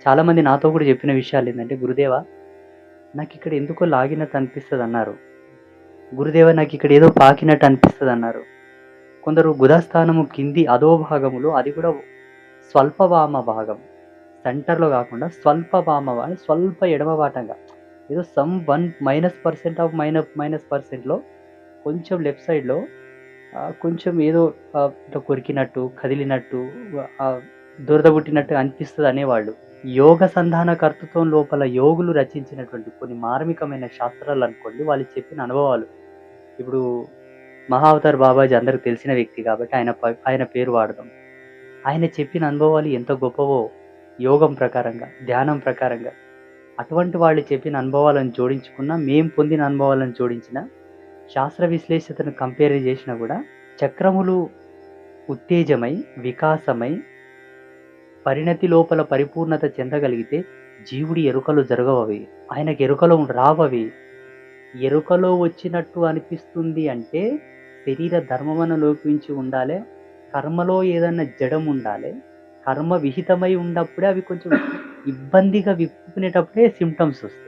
చాలామంది నాతో కూడా చెప్పిన విషయాలేందంటే, "గురుదేవా నాకిక్కడ ఎందుకో లాగినట్టు అనిపిస్తదన్నారు. గురుదేవా నాకిక్కడ ఏదో పాకినట్టు అనిపిస్తదన్నారు." కొందరు గుదస్థానము కింది అధోభాగములో అది కూడా స్వల్ప వామ భాగం. సెంటర్‌లో గాకుండా స్వల్ప వామ అని స్వల్ప ఎడమ బాటంగా ఏదో సమ్ 1 -% ఆఫ్ మైనస్ పర్సెంట్‌లో కొంచెం లెఫ్ట్ సైడ్‌లో కొంచెం ఏదో ఇట్లా కొరికినట్టు, కదిలినట్టు దురద పుట్టినట్టు అనిపిస్తదనేవాళ్ళు. యోగ సంధాన కర్తృత్వం లోపల యోగులు రచించినటువంటి కొన్ని మార్మికమైన శాస్త్రాలనుకోండి, వాళ్ళు చెప్పిన అనుభవాలు. ఇప్పుడు 'మహావతార్ బాబాజీ' అందరికి తెలిసిన వ్యక్తి కాబట్టి ఆయన పేరు వాడదాం. ఆయన చెప్పిన అనుభవాలు ఎంత గొప్పవో యోగం ప్రకారంగా, ధ్యానం ప్రకారంగా. అటువంటి వాళ్ళు చెప్పిన అనుభవాలను జోడించుకున్న, మేము పొందిన అనుభవాలను జోడించిన, శాస్త్ర విశ్లేషతను కంపేర్ చేసినా గూడా చక్రములు ఉత్తేజమై, వికాసమై, పరిణతి లోపల పరిపూర్ణత చెందగలిగితే జీవుడి ఎరుకలు జరగవవి. ఆయనకి ఎరుకలో రావవి. ఎరుకలో వచ్చినట్టు అనిపిస్తుంది అంటే శరీర ధర్మమున లోపించి ఉండాలె. కర్మలో ఏదన్నా జడం ఉండాలె. కర్మ విహితమై ఉన్నప్పుడే అవి కొంచెం ఇబ్బందిగా విప్పుకునేటప్పుడే సింప్టమ్స్ వస్తాయి.